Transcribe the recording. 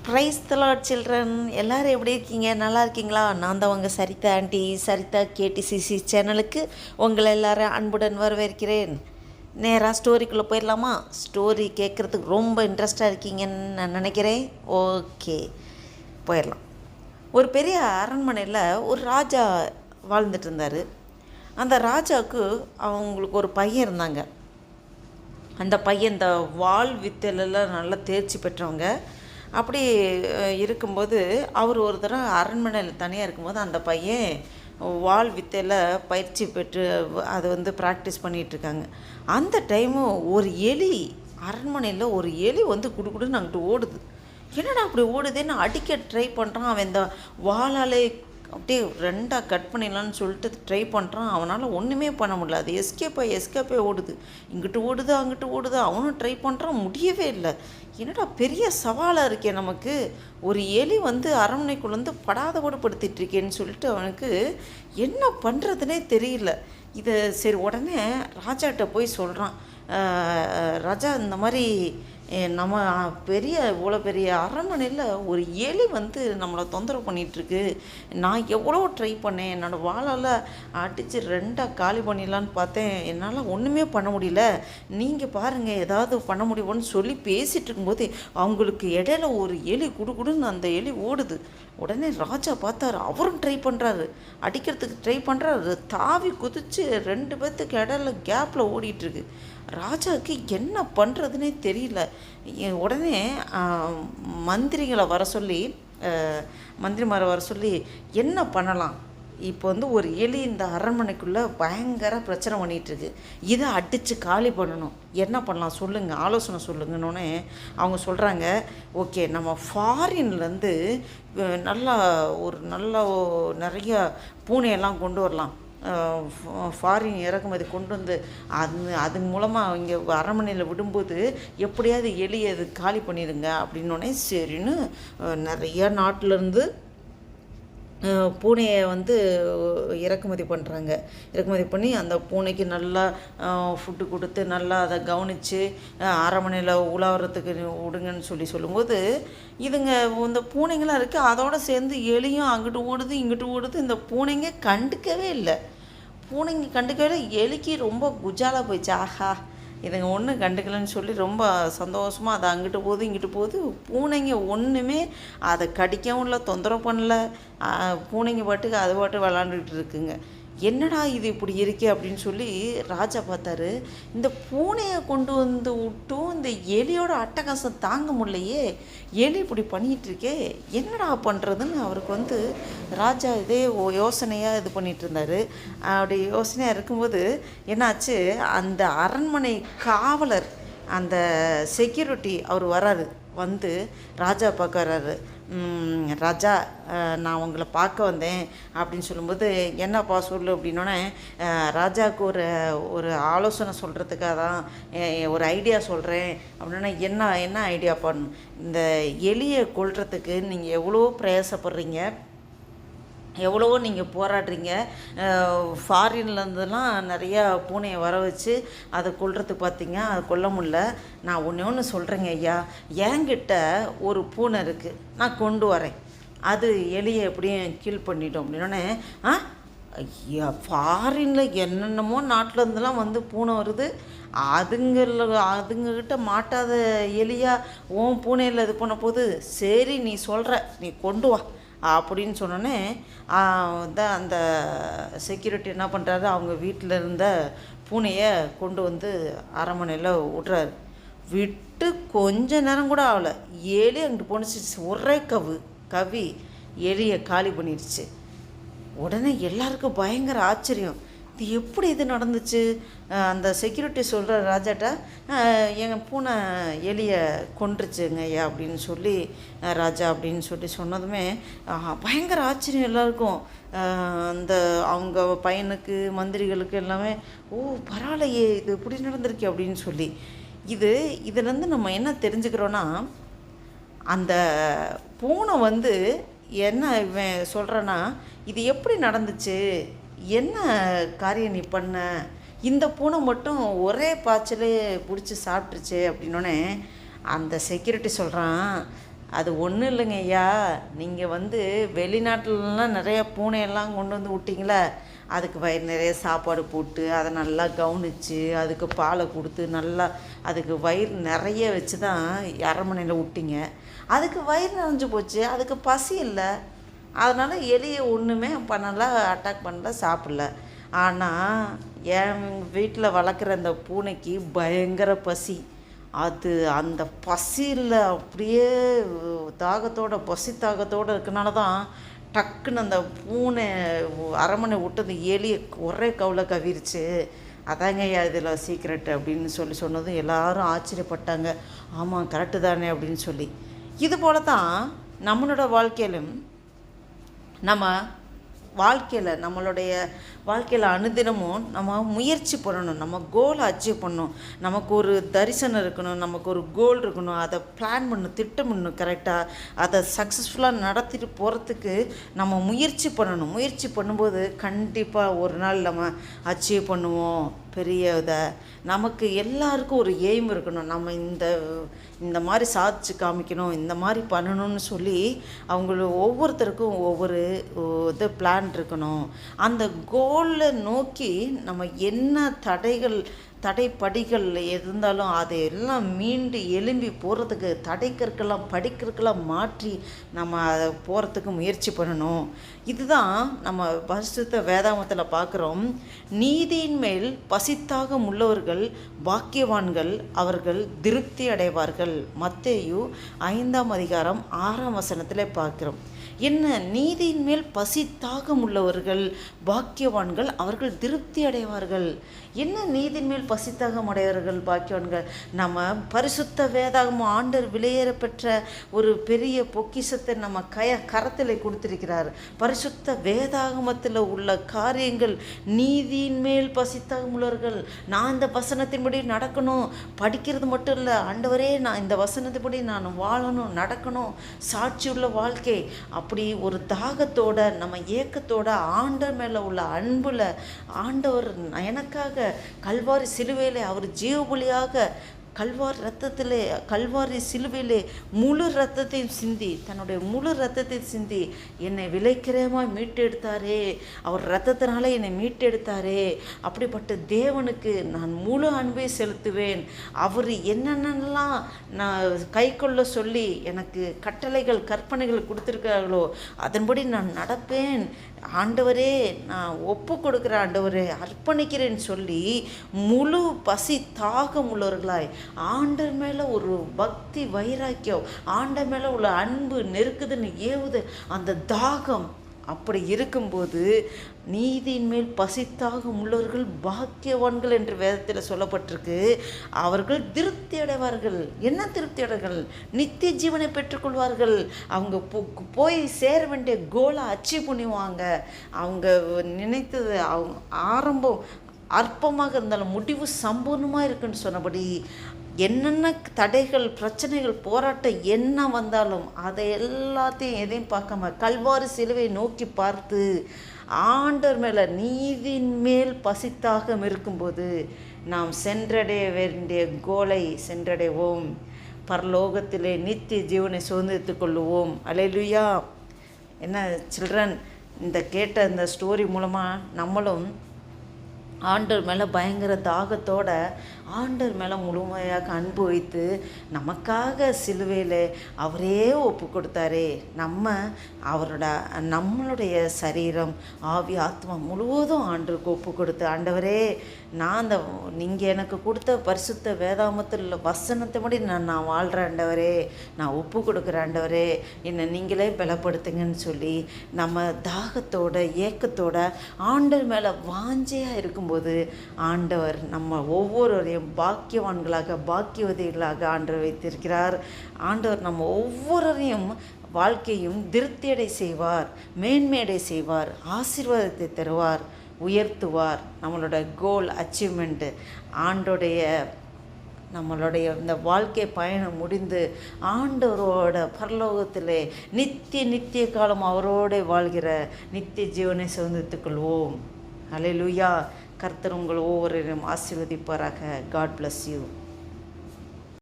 Price தி Lord children. எல்லோரும் எப்படி இருக்கீங்க? நல்லா இருக்கீங்களா? நான் தான் உங்கள் சரிதா ஆண்டி. சரிதா கேடிசிசி சேனலுக்கு உங்களை எல்லாரும் அன்புடன் வரவேற்கிறேன். நேராக ஸ்டோரிக்குள்ளே போயிடலாமா? ஸ்டோரி கேட்குறதுக்கு ரொம்ப இன்ட்ரெஸ்டாக இருக்கீங்கன்னு நான் நினைக்கிறேன். ஓகே, போயிடலாம். ஒரு பெரிய அரண்மனையில் ஒரு ராஜா வாழ்ந்துட்டு இருந்தார். அந்த ராஜாவுக்கு அவங்களுக்கு ஒரு பையன் இருந்தாங்க. அந்த பையன் இந்த வாள் வித்தையிலலாம் நல்லா தேர்ச்சி பெற்றவங்க. அப்படி இருக்கும்போது அவர் ஒரு தடவை அரண்மனையில் தனியாக இருக்கும்போது அந்த பையன் வாள் வித்தையில் பயிற்சி பெற்று அதை ப்ராக்டிஸ் பண்ணிகிட்ருக்காங்க. அந்த டைமும் ஒரு எலி, அரண்மனையில் ஒரு எலி குடுக்குடுன்னு அங்கிட்டு ஓடுது. என்னடா அப்படி ஓடுதேன்னு அடிக்க ட்ரை பண்ணுறான். அவன் இந்த வாளாலே அப்படியே ரெண்டாக கட் பண்ணிடலான்னு சொல்லிட்டு ட்ரை பண்ணுறான். அவனால் ஒன்றுமே பண்ண முடியல. அது எஸ்கேப்பே ஓடுது. இங்கிட்டு ஓடுது, அங்கிட்டு ஓடுது. அவனும் ட்ரை பண்ணுறான், முடியவே இல்லை. என்னடா பெரிய சவாலாக இருக்கே நமக்கு, ஒரு எலி அரண்மனைக்குள்ளே படாத படுத்திகிட்ருக்கேன்னு சொல்லிட்டு அவனுக்கு என்ன பண்ணுறதுனே தெரியல. இதை சரி உடனே ராஜாட்ட போய் சொல்கிறான். ராஜா, இந்த மாதிரி நம்ம இவ்வளோ பெரிய அரண்மனையில் ஒரு எலி நம்மளை தொந்தரவு பண்ணிகிட்ருக்கு. நான் எவ்வளோ ட்ரை பண்ணேன், என்னோடய வாளால் அடித்து ரெண்டாக காலி பண்ணிடலான்னு பார்த்தேன். என்னால் ஒன்றுமே பண்ண முடியல. நீங்கள் பாருங்கள், ஏதாவது பண்ண முடியும்னு சொல்லி பேசிகிட்டு இருக்கும்போது அவங்களுக்கு இடையில ஒரு எலி குடுக்குடுன்னு அந்த எலி ஓடுது. உடனே ராஜா பார்த்தாரு. அவரும் ட்ரை பண்ணுறாரு, அடிக்கிறதுக்கு ட்ரை பண்ணுறாரு. தாவி குதித்து ரெண்டு பேர்த்துக்கு இடையில கேப்பில் ஓடிட்டுருக்கு. ராஜாவுக்கு என்ன பண்ணுறதுனே தெரியல. உடனே மந்திரிமாரை வர சொல்லி என்ன பண்ணலாம், இப்போ ஒரு எலி இந்த அரண்மனைக்குள்ளே பயங்கர பிரச்சனை பண்ணிகிட்ருக்கு, இதை அடித்து காலி பண்ணணும், என்ன பண்ணலாம் சொல்லுங்கள், ஆலோசனை சொல்லுங்கன்னொன்னே அவங்க சொல்கிறாங்க, ஓகே, நம்ம ஃபாரின்லேருந்து நிறைய பூனையெல்லாம் கொண்டு வரலாம். ஃபாரின் இறக்குமதி கொண்டு வந்து அதன் மூலமாக இங்கே அரண்மனையில் விடும்போது எப்படியாவது எலியை அது காலி பண்ணிடுங்க அப்படின்னோடனே சரின்னு நிறைய நாட்டிலேருந்து பூனையை இறக்குமதி பண்ணுறாங்க. இறக்குமதி பண்ணி அந்த பூனைக்கு நல்லா ஃபுட்டு கொடுத்து நல்லா அதை கவனித்து அரண்மனையில் உலாவறதுக்கு விடுங்கன்னு சொல்லும்போது இதுங்க இந்த பூனைங்களாம் இருக்குது. அதோடு சேர்ந்து எலியும் அங்கிட்டு ஓடுது இங்கிட்டு ஓடுது. இந்த பூனைங்க கண்டுக்கவே இல்லை. எலிக்கு ரொம்ப குஜாலாக போயிடுச்சு. ஆஹா, இதுங்க ஒன்றும் கண்டுக்கலன்னு சொல்லி ரொம்ப சந்தோஷமாக அதை அங்கிட்டு போகுது இங்கிட்டு போகுது. பூனைங்க ஒன்றுமே அதை கடிக்கவும் இல்லை, தொந்தரவு பண்ணல. பூனைங்க பாட்டுக்கு அது பாட்டு விளாண்டுக்கிட்டு இருக்குங்க. என்னடா இது இப்படி இருக்கே அப்படின்னு சொல்லி ராஜா பார்த்தாரு. இந்த பூனையை கொண்டு விட்டும் இந்த எலியோட அட்டகாசம் தாங்க முடியலையே, எலி இப்படி பண்ணிகிட்டு இருக்கே, என்னடா பண்ணுறதுன்னு அவருக்கு ராஜா இதே யோசனையாக இது பண்ணிகிட்டு இருந்தார். அப்படி யோசனையாக இருக்கும்போது என்னாச்சு, அந்த அரண்மனை காவலர், அந்த செக்யூரிட்டி அவர் வராரு. ராஜா பார்க்க வர்றாரு. ராஜா, நான் உங்களை பார்க்க வந்தேன் அப்படின்னு சொல்லும்போது, என்னப்பா சொல்லு அப்படின்னோடனே, ராஜாவுக்கு ஒரு ஆலோசனை சொல்கிறதுக்காக தான் ஒரு ஐடியா சொல்கிறேன் அப்படின்னா, என்ன ஐடியா பண்ணணும், இந்த எலியை கொல்றதுக்கு நீங்கள் எவ்வளோ பிரயாசப்படுறீங்க, எவ்வளவோ நீங்கள் போராடுறீங்க. ஃபாரின்லேருந்துலாம் நிறையா பூனையை வர வச்சு அதை கொல்றதுக்கு பார்த்தீங்க, அதை கொல்ல முடில. நான் ஒன்று சொல்கிறேங்க ஐயா, என்கிட்ட ஒரு பூனை இருக்குது, நான் கொண்டு வரேன், அது எலியை எப்படியும் கீல் பண்ணிட்டோம் அப்படின்னோடனே, ஐயா, ஃபாரினில் என்னென்னமோ நாட்டிலேருந்துலாம் பூனை வருது, அதுங்கக்கிட்ட மாட்டாத எலியா ஓன் பூனையில் இது பண்ண போது, சரி நீ சொல்கிற, நீ கொண்டு வா அப்படின்னு சொன்னோன்னே அந்த செக்யூரிட்டி என்ன பண்ணுறாரு, அவங்க வீட்டில் இருந்த பூனையை கொண்டு அரண்மனையில் விட்றாரு. விட்டு கொஞ்ச நேரம் கூட ஆகலை, எலி அங்கிட்டு போணுச்சு. ஒரே கவி எலியை காலி பண்ணிடுச்சு. உடனே எல்லாருக்கும் பயங்கர ஆச்சரியம். இது எப்படி இது நடந்துச்சு? அந்த செக்யூரிட்டி சொல்கிற ராஜாட்டா, எங்கள் பூனை எலியை கொன்றுச்சுங்க ஐயா அப்படின்னு சொல்லி ராஜா அப்படின்னு சொன்னதுமே பயங்கர ஆச்சரியம் எல்லாருக்கும். அவங்க பையனுக்கு, மந்திரிகளுக்கு எல்லாமே, ஓ பரவாயில்லையே, இது இப்படி நடந்திருக்கே அப்படின்னு சொல்லி. இதுலேருந்து நம்ம என்ன தெரிஞ்சுக்கிறோன்னா, அந்த பூனை என்ன இவன் சொல்கிறேன்னா, இது எப்படி நடந்துச்சு, என்ன காரியம் நீ பண்ண, இந்த பூனை மட்டும் ஒரே பாய்ச்சலே பிடிச்சி சாப்பிட்ருச்சு அப்படின்னோடனே அந்த செக்யூரிட்டி சொல்கிறான், அது ஒன்றும் இல்லைங்க ஐயா, நீங்கள் வெளிநாட்டிலலாம் நிறைய பூனையெல்லாம் கொண்டு விட்டீங்களே, அதுக்கு வயிறு நிறைய சாப்பாடு போட்டு அதை நல்லா கவனித்து அதுக்கு பாலை கொடுத்து நல்லா அதுக்கு வயிறு நிறைய வச்சு தான் அரண்மனையில் விட்டீங்க. அதுக்கு வயிறு நிறைஞ்சு போச்சு, அதுக்கு பசி இல்லை. அதனால் எலியை ஒன்றுமே பண்ணலை, அட்டாக் பண்ணல, சாப்பிடல. ஆனால் என் வீட்டில் வளர்க்குற அந்த பூனைக்கு பயங்கர பசி. அது அந்த பசியில் அப்படியே பசி தாகத்தோடு இருக்கனால தான் டக்குன்னு அந்த பூனை அரண்மனை விட்டது எலியை ஒரே கவுல கவிருச்சு. அதாங்க இதில் சீக்ரெட் அப்படின்னு சொன்னதும் எல்லாரும் ஆச்சரியப்பட்டாங்க. ஆமாம், கரெக்டு தானே அப்படின்னு சொல்லி. இது போல தான் நம்மளோட வாழ்க்கையிலும் நம்மளுடைய வாழ்க்கையில் அனுதினமும் நம்ம முயற்சி பண்ணணும், நம்ம கோலை அச்சீவ் பண்ணணும். நமக்கு ஒரு தரிசனம் இருக்கணும், நமக்கு ஒரு கோல் இருக்கணும், அதை பிளான் பண்ணணும், திட்டமிடணும், கரெக்டாக அதை சக்ஸஸ்ஃபுல்லாக நடத்திட்டு போகிறதுக்கு நம்ம முயற்சி பண்ணணும். முயற்சி பண்ணும்போது கண்டிப்பாக ஒரு நாள் நம்ம அச்சீவ் பண்ணுவோம் பெரிய இதை. நமக்கு எல்லாருக்கும் ஒரு எய்ம் இருக்கணும், நம்ம இந்த மாதிரி சாதிச்சு காமிக்கணும், இந்த மாதிரி பண்ணணும்னு சொல்லி ஒவ்வொருத்தருக்கும் ஒவ்வொரு இது பிளான் இருக்கணும். அந்த கோலை நோக்கி நம்ம என்ன தடைப்படிகள் இருந்தாலும் அதையெல்லாம் மீண்டு எழும்பி போகிறதுக்கு தடைக்கற்கெல்லாம் படிக்கிறதுக்கெல்லாம் மாற்றி நம்ம அதை போகிறதுக்கு முயற்சி பண்ணணும். இதுதான் நம்ம பரிசுத்த வேதாகமத்தில் பார்க்குறோம். நீதியின் மேல் பசித்தாக உள்ளவர்கள் பாக்கியவான்கள், அவர்கள் திருப்தி அடைவார்கள். மத்தேயு 5:6 பார்க்குறோம். என்ன, நீதியின் மேல் பசி தாகம் உள்ளவர்கள் பாக்கியவான்கள், அவர்கள் திருப்தி அடைவார்கள். என்ன நீதியின் மேல் பசி தாகம் அடைவார்கள் பாக்கியவான்கள்? நம்ம பரிசுத்த வேதாகமம் ஆண்டவர் விலையேற பெற்ற ஒரு பெரிய பொக்கிஷத்தை நம்ம கரத்தில் கொடுத்திருக்கிறார். பரிசுத்த வேதாகமத்தில் உள்ள காரியங்கள் நீதியின் மேல் பசி தாகம் உள்ளவர்கள். நான் இந்த வசனத்தின்படி நடக்கணும், படிக்கிறது மட்டும் இல்லை, ஆண்டவரே நான் இந்த வசனத்தின்படி நான் வாழணும், நடக்கணும், சாட்சியுள்ள வாழ்க்கை, அப்படி ஒரு தாகத்தோட நம்ம ஏக்கத்தோட ஆண்டவர் மேலே உள்ள அன்புல ஆண்டவர் எனக்காக கல்வாரி சிலுவையிலே அவர் ஜீவபலியாக கல்வாரி சிலுவையிலே முழு ரத்தத்தையும் சிந்தி, தன்னுடைய முழு ரத்தத்தையும் சிந்தி என்னை விலைக்கிரயமாக மீட்டெடுத்தாரே. அவர் ரத்தத்தினாலே என்னை மீட்டெடுத்தாரே. அப்படிப்பட்ட தேவனுக்கு நான் முழு அன்பை செலுத்துவேன். அவர் என்னென்னலாம் நான் கை கொள்ள சொல்லி எனக்கு கட்டளைகள் கற்பனைகள் கொடுத்துருக்கார்களோ அதன்படி நான் நடப்பேன். ஆண்டவரே நான் ஒப்பு கொடுக்குற ஆண்டவரே அர்ப்பணிக்கிறேன்னு சொல்லி முழு பசி தாகம் உள்ளவர்களாய் ஆண்டவர் மேலே ஒரு பக்தி வைராக்கியம், ஆண்டவர் மேலே உள்ள அன்பு நெருக்குதுன்னு ஏவுது அந்த தாகம். அப்படி இருக்கும்போது நீதியின் மேல் பசித்தாகம் உள்ளவர்கள் பாக்கியவான்கள் என்று வேதத்தில் சொல்லப்பட்டிருக்கு. அவர்கள் திருப்தி அடைவார்கள். என்ன திருப்தி அடைவார்கள்? நித்திய ஜீவனை பெற்றுக்கொள்வார்கள். அவங்க போய் சேர வேண்டிய கோலை அச்சீவ் பண்ணுவாங்க. அவங்க நினைத்தது அவங்க ஆரம்பம் அற்பமாக இருந்தாலும் முடிவு சம்பூர்ணமாக இருக்குன்னு சொன்னபடி என்னென்ன தடைகள் பிரச்சனைகள் போராட்டம் என்ன வந்தாலும் அதை எல்லாத்தையும் எதையும் பார்க்காம கல்வாரி சிலுவை நோக்கி பார்த்து ஆண்டவர் மேலே நீதியின் மேல் பசித்தாக இருக்கும்போது நாம் சென்றடைய வேண்டிய கோலை சென்றடைவோம். பரலோகத்திலே நித்திய ஜீவனை சுதந்திரித்து கொள்ளுவோம். அல்லேலூயா. என்ன சில்ட்ரன், இந்த கேட்ட இந்த ஸ்டோரி மூலமாக நம்மளும் ஆண்டவர் மேலே பயங்கர தாகத்தோட ஆண்டவர் மேலே முழுமையாக அன்பு வைத்து நமக்காக சிலுவையில் அவரே ஒப்பு கொடுத்தாரே. நம்மளுடைய சரீரம் ஆவி ஆத்மா முழுவதும் ஆண்டவருக்கு ஒப்பு கொடுத்து, ஆண்டவரே நான் நீங்கள் எனக்கு கொடுத்த பரிசுத்த வேதாகமத்தில் வசனத்தை நான் வாழ்கிறேன் ஆண்டவரே, நான் ஒப்பு கொடுக்குறேன் ஆண்டவரே, என்னை நீங்களே பலப்படுத்துங்கன்னு சொல்லி நம்ம தாகத்தோட ஏக்கத்தோட ஆண்டவர் மேலே வாஞ்சையாக இருக்கும்போது ஆண்டவர் நம்ம ஒவ்வொருவரையும் பாக்கியவான்களாக பாக்கியவதிகளாக ஆண்டவர் வைத்திருக்கிறார். ஆண்டவர் நம்ம ஒவ்வொருவரையும் வாழ்க்கையும் திருப்தியடை செய்வார், மேன்மையடை செய்வார், ஆசீர்வாதத்தை தருவார், உயர்த்துவார். நம்மளோட கோல் அச்சீவ்மெண்ட்டு நம்மளுடைய இந்த வாழ்க்கை பயணம் முடிந்து ஆண்டவரோட பரலோகத்திலே நித்திய காலம் அவரோடு வாழ்கிற நித்திய ஜீவனை சுதந்திரித்துக் கொள்வோம். அல்லேலூயா. கர்த்தர் உங்கள் ஒவ்வொருவரையும் ஆசீர்வதிப்பாராக. God bless you.